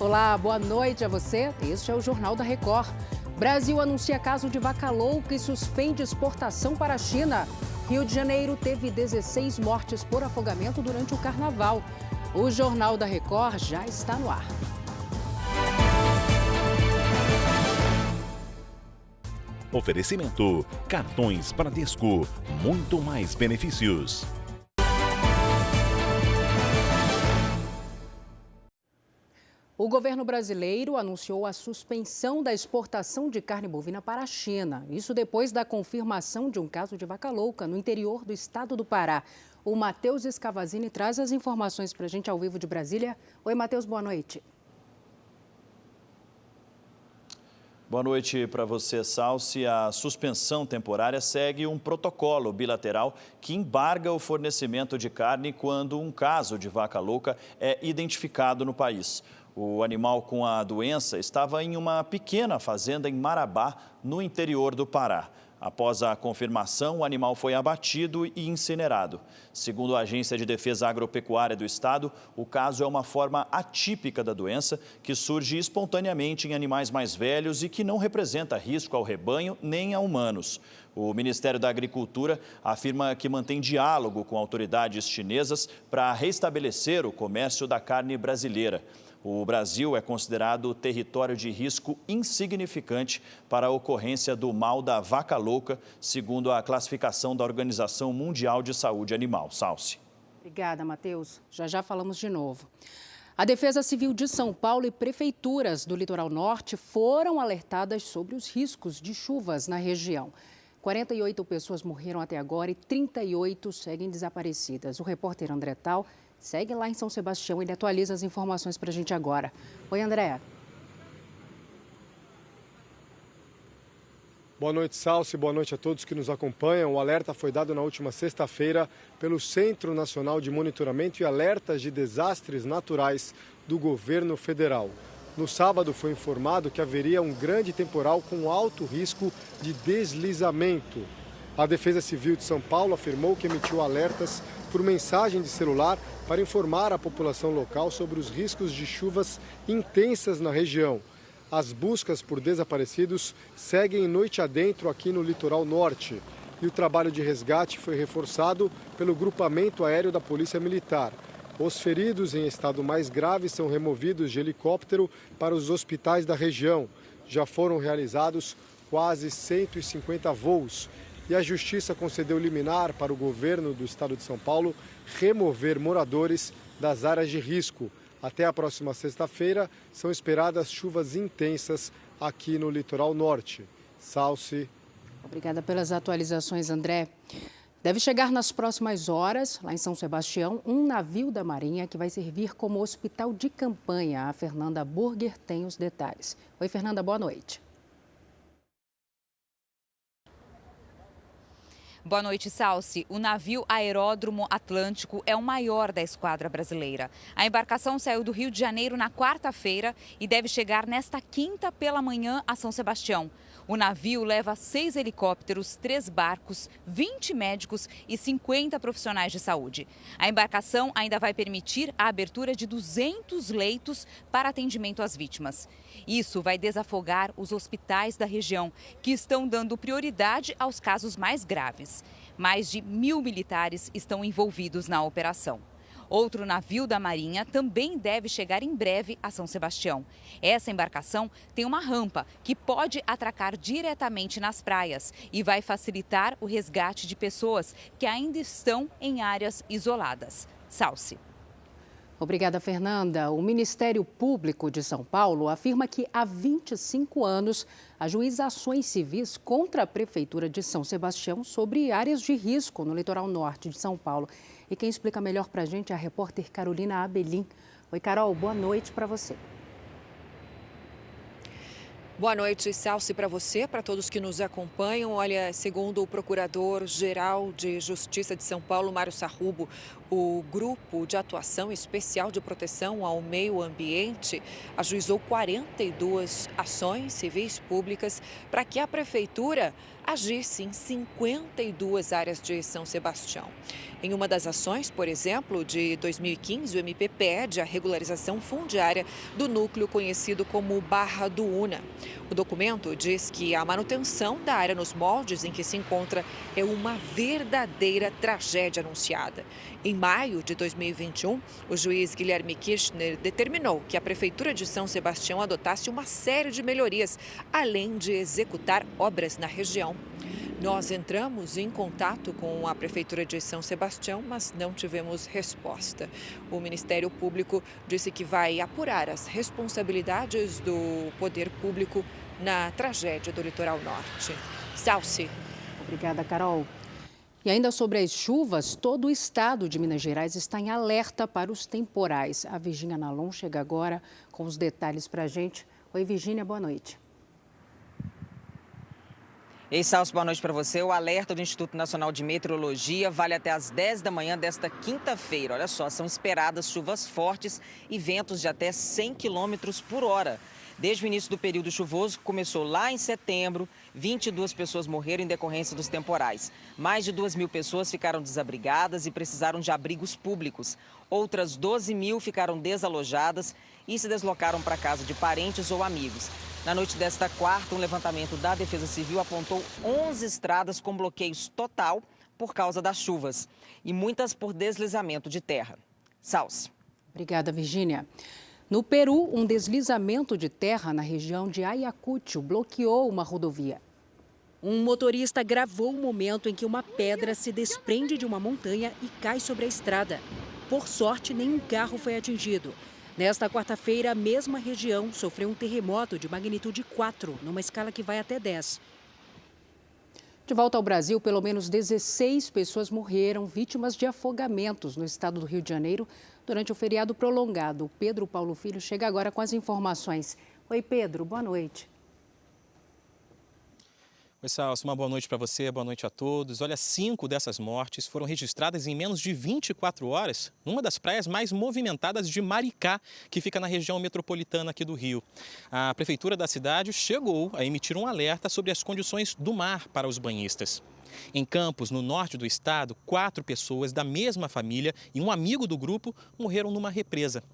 Olá, boa noite a você. Este é o Jornal da Record. Brasil anuncia caso de vaca louca e suspende exportação para a China. Rio de Janeiro teve 16 mortes por afogamento durante o carnaval. O Jornal da Record já está no ar. Oferecimento: cartões Bradesco, muito mais benefícios. O governo brasileiro anunciou a suspensão da exportação de carne bovina para a China. Isso depois da confirmação de um caso de vaca louca no interior do estado do Pará. O Matheus Escavazini traz as informações para a gente ao vivo de Brasília. Oi, Matheus, boa noite. Boa noite para você, Salsi. A suspensão temporária segue um protocolo bilateral que embarga o fornecimento de carne quando um caso de vaca louca é identificado no país. O animal com a doença estava em uma pequena fazenda em Marabá, no interior do Pará. Após a confirmação, o animal foi abatido e incinerado. Segundo a Agência de Defesa Agropecuária do Estado, o caso é uma forma atípica da doença que surge espontaneamente em animais mais velhos e que não representa risco ao rebanho nem a humanos. O Ministério da Agricultura afirma que mantém diálogo com autoridades chinesas para restabelecer o comércio da carne brasileira. O Brasil é considerado território de risco insignificante para a ocorrência do mal da vaca louca, segundo a classificação da Organização Mundial de Saúde Animal. Salsi. Obrigada, Matheus. Já falamos de novo. A Defesa Civil de São Paulo e prefeituras do Litoral Norte foram alertadas sobre os riscos de chuvas na região. 48 pessoas morreram até agora e 38 seguem desaparecidas. O repórter André Tal segue lá em São Sebastião e ele atualiza as informações para a gente agora. Oi, André. Boa noite, Salsi. Boa noite a todos que nos acompanham. O alerta foi dado na última sexta-feira pelo Centro Nacional de Monitoramento e Alertas de Desastres Naturais do Governo Federal. No sábado foi informado que haveria um grande temporal com alto risco de deslizamento. A Defesa Civil de São Paulo afirmou que emitiu alertas por mensagem de celular para informar a população local sobre os riscos de chuvas intensas na região. As buscas por desaparecidos seguem noite adentro aqui no litoral norte. E o trabalho de resgate foi reforçado pelo grupamento aéreo da Polícia Militar. Os feridos em estado mais grave são removidos de helicóptero para os hospitais da região. Já foram realizados quase 150 voos. E a Justiça concedeu liminar para o governo do estado de São Paulo remover moradores das áreas de risco. Até a próxima sexta-feira, são esperadas chuvas intensas aqui no litoral norte. Salsi. Obrigada pelas atualizações, André. Deve chegar nas próximas horas, lá em São Sebastião, um navio da Marinha que vai servir como hospital de campanha. A Fernanda Burger tem os detalhes. Oi, Fernanda, boa noite. Boa noite, Salsi. O navio Aeródromo Atlântico é o maior da esquadra brasileira. A embarcação saiu do Rio de Janeiro na quarta-feira e deve chegar nesta quinta pela manhã a São Sebastião. O navio leva 6 helicópteros, 3 barcos, 20 médicos e 50 profissionais de saúde. A embarcação ainda vai permitir a abertura de 200 leitos para atendimento às vítimas. Isso vai desafogar os hospitais da região, que estão dando prioridade aos casos mais graves. Mais de 1.000 militares estão envolvidos na operação. Outro navio da Marinha também deve chegar em breve a São Sebastião. Essa embarcação tem uma rampa que pode atracar diretamente nas praias e vai facilitar o resgate de pessoas que ainda estão em áreas isoladas. Salsi. Obrigada, Fernanda. O Ministério Público de São Paulo afirma que há 25 anos ajuiza ações civis contra a Prefeitura de São Sebastião sobre áreas de risco no litoral norte de São Paulo. E quem explica melhor para a gente é a repórter Carolina Abelim. Oi, Carol, boa noite para você. Boa noite, Salsi, para você, para todos que nos acompanham. Olha, segundo o Procurador-Geral de Justiça de São Paulo, Mário Sarrubo, o Grupo de Atuação Especial de Proteção ao Meio Ambiente ajuizou 42 ações civis públicas para que a Prefeitura agisse em 52 áreas de São Sebastião. Em uma das ações, por exemplo, de 2015, o MP pede a regularização fundiária do núcleo conhecido como Barra do Una. O documento diz que a manutenção da área nos moldes em que se encontra é uma verdadeira tragédia anunciada. Em maio de 2021, o juiz Guilherme Kirchner determinou que a Prefeitura de São Sebastião adotasse uma série de melhorias, além de executar obras na região. Nós entramos em contato com a Prefeitura de São Sebastião, mas não tivemos resposta. O Ministério Público disse que vai apurar as responsabilidades do poder público na tragédia do Litoral Norte. Salce. Obrigada, Carol. E ainda sobre as chuvas, todo o estado de Minas Gerais está em alerta para os temporais. A Virgínia Nalon chega agora com os detalhes para a gente. Oi, Virgínia, boa noite. Ei, Salso, boa noite para você. O alerta do Instituto Nacional de Meteorologia vale até às 10 da manhã desta quinta-feira. Olha só, são esperadas chuvas fortes e ventos de até 100 km por hora. Desde o início do período chuvoso, que começou lá em setembro, 22 pessoas morreram em decorrência dos temporais. Mais de 2.000 pessoas ficaram desabrigadas e precisaram de abrigos públicos. Outras 12.000 ficaram desalojadas e se deslocaram para casa de parentes ou amigos. Na noite desta quarta, um levantamento da Defesa Civil apontou 11 estradas com bloqueios total por causa das chuvas e muitas por deslizamento de terra. Salce. Obrigada, Virgínia. No Peru, um deslizamento de terra na região de Ayacucho bloqueou uma rodovia. Um motorista gravou o momento em que uma pedra se desprende de uma montanha e cai sobre a estrada. Por sorte, nenhum carro foi atingido. Nesta quarta-feira, a mesma região sofreu um terremoto de magnitude 4, numa escala que vai até 10. De volta ao Brasil, pelo menos 16 pessoas morreram vítimas de afogamentos no estado do Rio de Janeiro durante o feriado prolongado. O Pedro Paulo Filho chega agora com as informações. Oi, Pedro, boa noite. Oi, Salso, uma boa noite para você, boa noite a todos. Olha, 5 dessas mortes foram registradas em menos de 24 horas numa das praias mais movimentadas de Maricá, que fica na região metropolitana aqui do Rio. A prefeitura da cidade chegou a emitir um alerta sobre as condições do mar para os banhistas. Em Campos, no norte do estado, 4 pessoas da mesma família e um amigo do grupo morreram numa represa.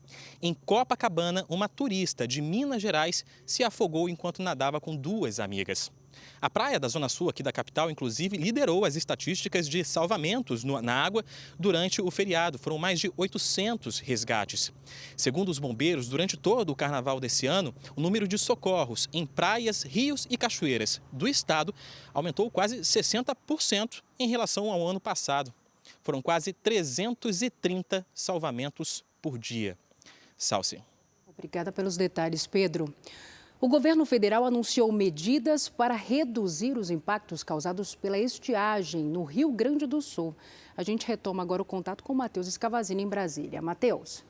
Em Copacabana, uma turista de Minas Gerais se afogou enquanto nadava com 2 amigas. A praia da Zona Sul aqui da capital, inclusive, liderou as estatísticas de salvamentos na água durante o feriado. Foram mais de 800 resgates. Segundo os bombeiros, durante todo o carnaval desse ano, o número de socorros em praias, rios e cachoeiras do estado aumentou quase 60% em relação ao ano passado. Foram quase 330 salvamentos por dia. Salce. Obrigada pelos detalhes, Pedro. O governo federal anunciou medidas para reduzir os impactos causados pela estiagem no Rio Grande do Sul. A gente retoma agora o contato com o Matheus Escavazini em Brasília. Matheus.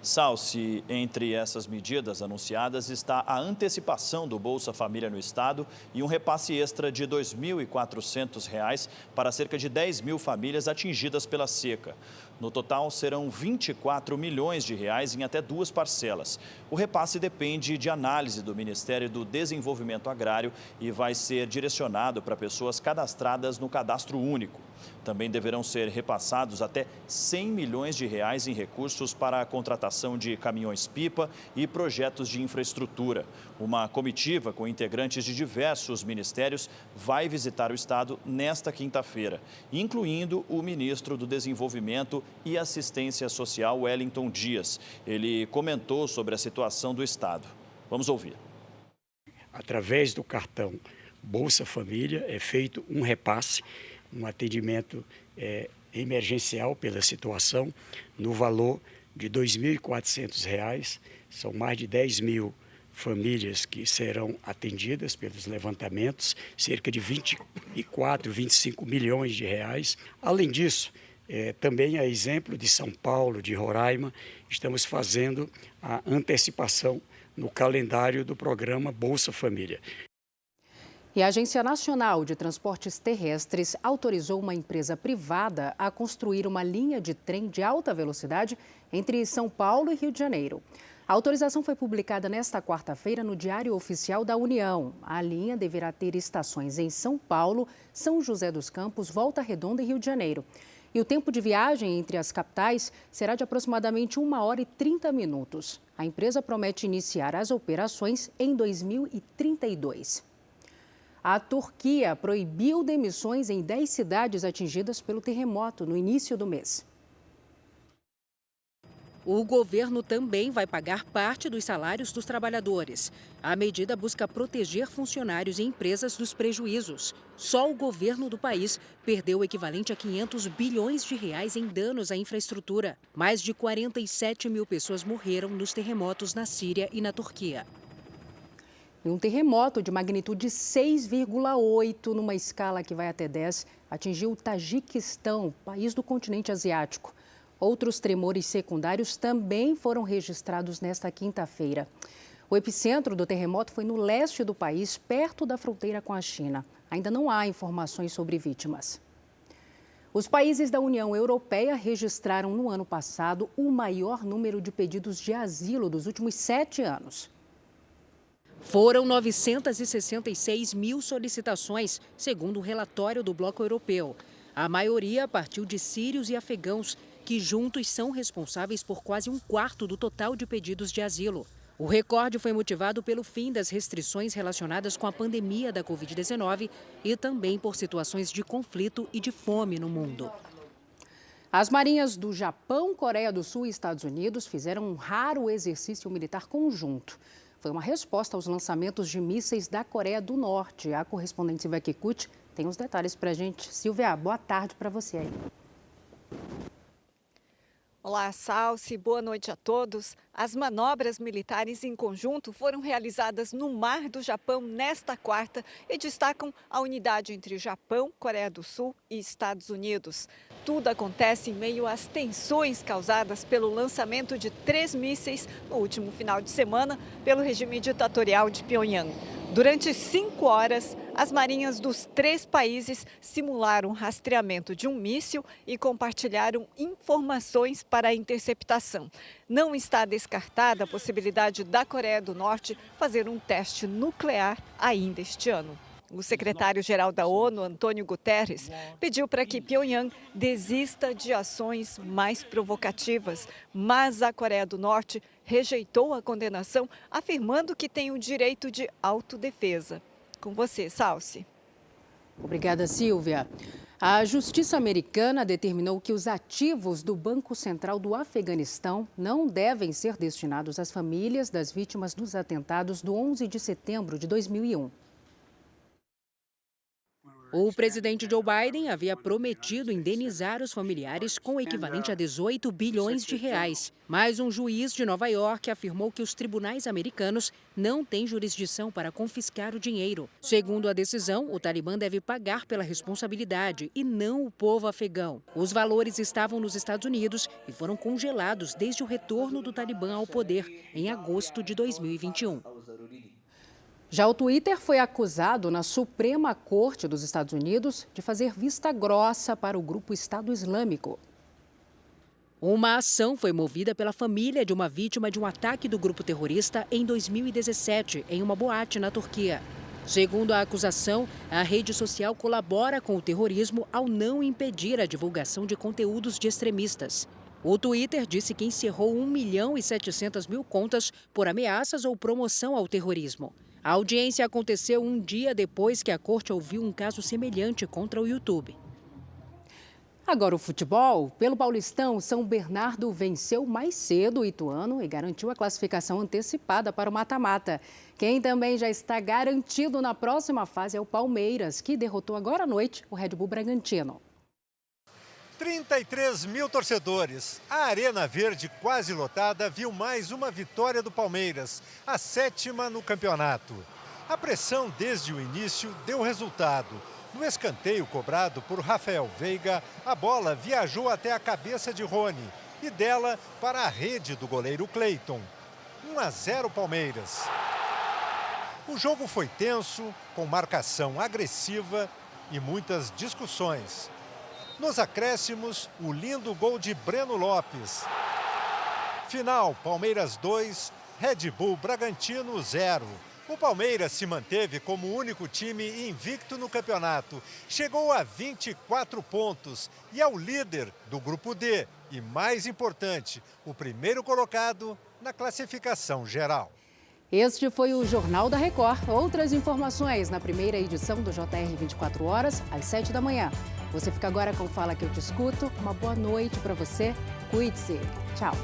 Salce, entre essas medidas anunciadas está a antecipação do Bolsa Família no estado e um repasse extra de R$ 2.400 para cerca de 10.000 famílias atingidas pela seca. No total, serão 24 milhões de reais em até 2 parcelas. O repasse depende de análise do Ministério do Desenvolvimento Agrário e vai ser direcionado para pessoas cadastradas no Cadastro Único. Também deverão ser repassados até 100 milhões de reais em recursos para a contratação de caminhões-pipa e projetos de infraestrutura. Uma comitiva com integrantes de diversos ministérios vai visitar o estado nesta quinta-feira, incluindo o ministro do Desenvolvimento e Assistência Social, Wellington Dias. Ele comentou sobre a situação do estado. Vamos ouvir. Através do cartão Bolsa Família é feito um repasse, um atendimento emergencial pela situação, no valor de R$ 2.400. São mais de 10.000 famílias que serão atendidas pelos levantamentos, cerca de 24, 25 milhões de reais. Além disso, também a exemplo de São Paulo, de Roraima, estamos fazendo a antecipação no calendário do programa Bolsa Família. E a Agência Nacional de Transportes Terrestres autorizou uma empresa privada a construir uma linha de trem de alta velocidade entre São Paulo e Rio de Janeiro. A autorização foi publicada nesta quarta-feira no Diário Oficial da União. A linha deverá ter estações em São Paulo, São José dos Campos, Volta Redonda e Rio de Janeiro. E o tempo de viagem entre as capitais será de aproximadamente 1 hora e 30 minutos. A empresa promete iniciar as operações em 2032. A Turquia proibiu demissões em 10 cidades atingidas pelo terremoto no início do mês. O governo também vai pagar parte dos salários dos trabalhadores. A medida busca proteger funcionários e empresas dos prejuízos. Só o governo do país perdeu o equivalente a 500 bilhões de reais em danos à infraestrutura. Mais de 47 mil pessoas morreram nos terremotos na Síria e na Turquia. E um terremoto de magnitude 6,8, numa escala que vai até 10, atingiu o Tajiquistão, país do continente asiático. Outros tremores secundários também foram registrados nesta quinta-feira. O epicentro do terremoto foi no leste do país, perto da fronteira com a China. Ainda não há informações sobre vítimas. Os países da União Europeia registraram no ano passado o maior número de pedidos de asilo dos últimos 7 anos. Foram 966 mil solicitações, segundo o relatório do Bloco Europeu. A maioria partiu de sírios e afegãos, que juntos são responsáveis por quase 1/4 do total de pedidos de asilo. O recorde foi motivado pelo fim das restrições relacionadas com a pandemia da Covid-19 e também por situações de conflito e de fome no mundo. As marinhas do Japão, Coreia do Sul e Estados Unidos fizeram um raro exercício militar conjunto. Foi uma resposta aos lançamentos de mísseis da Coreia do Norte. A correspondente Silvia Kikuchi tem os detalhes para a gente. Silvia, boa tarde para você aí. Olá, Salsi, boa noite a todos. As manobras militares em conjunto foram realizadas no Mar do Japão nesta quarta e destacam a unidade entre Japão, Coreia do Sul e Estados Unidos. Tudo acontece em meio às tensões causadas pelo lançamento de 3 mísseis no último final de semana pelo regime ditatorial de Pyongyang. Durante 5 horas, as marinhas dos 3 países simularam o rastreamento de um míssil e compartilharam informações para a interceptação. Não está descartada a possibilidade da Coreia do Norte fazer um teste nuclear ainda este ano. O secretário-geral da ONU, Antônio Guterres, pediu para que Pyongyang desista de ações mais provocativas, mas a Coreia do Norte rejeitou a condenação, afirmando que tem o direito de autodefesa. Com você, Salsi. Obrigada, Silvia. A Justiça americana determinou que os ativos do Banco Central do Afeganistão não devem ser destinados às famílias das vítimas dos atentados do 11 de setembro de 2001. O presidente Joe Biden havia prometido indenizar os familiares com o equivalente a 18 bilhões de reais. Mas um juiz de Nova York afirmou que os tribunais americanos não têm jurisdição para confiscar o dinheiro. Segundo a decisão, o Talibã deve pagar pela responsabilidade e não o povo afegão. Os valores estavam nos Estados Unidos e foram congelados desde o retorno do Talibã ao poder, em agosto de 2021. Já o Twitter foi acusado na Suprema Corte dos Estados Unidos de fazer vista grossa para o grupo Estado Islâmico. Uma ação foi movida pela família de uma vítima de um ataque do grupo terrorista em 2017, em uma boate na Turquia. Segundo a acusação, a rede social colabora com o terrorismo ao não impedir a divulgação de conteúdos de extremistas. O Twitter disse que encerrou 1.700.000 contas por ameaças ou promoção ao terrorismo. A audiência aconteceu um dia depois que a corte ouviu um caso semelhante contra o YouTube. Agora o futebol. Pelo Paulistão, São Bernardo venceu mais cedo o Ituano e garantiu a classificação antecipada para o mata-mata. Quem também já está garantido na próxima fase é o Palmeiras, que derrotou agora à noite o Red Bull Bragantino. 33 mil torcedores. A Arena Verde, quase lotada, viu mais uma vitória do Palmeiras, a 7ª no campeonato. A pressão desde o início deu resultado. No escanteio cobrado por Rafael Veiga, a bola viajou até a cabeça de Rony e dela para a rede do goleiro Cleiton. 1-0 Palmeiras. O jogo foi tenso, com marcação agressiva e muitas discussões. Nos acréscimos, o lindo gol de Breno Lopes. Final, Palmeiras 2, Red Bull Bragantino 0. O Palmeiras se manteve como o único time invicto no campeonato. Chegou a 24 pontos e é o líder do Grupo D. E mais importante, o primeiro colocado na classificação geral. Este foi o Jornal da Record. Outras informações na primeira edição do JR 24 horas, às 7 da manhã. Você fica agora com Fala Que Eu Te Escuto. Uma boa noite para você. Cuide-se. Tchau.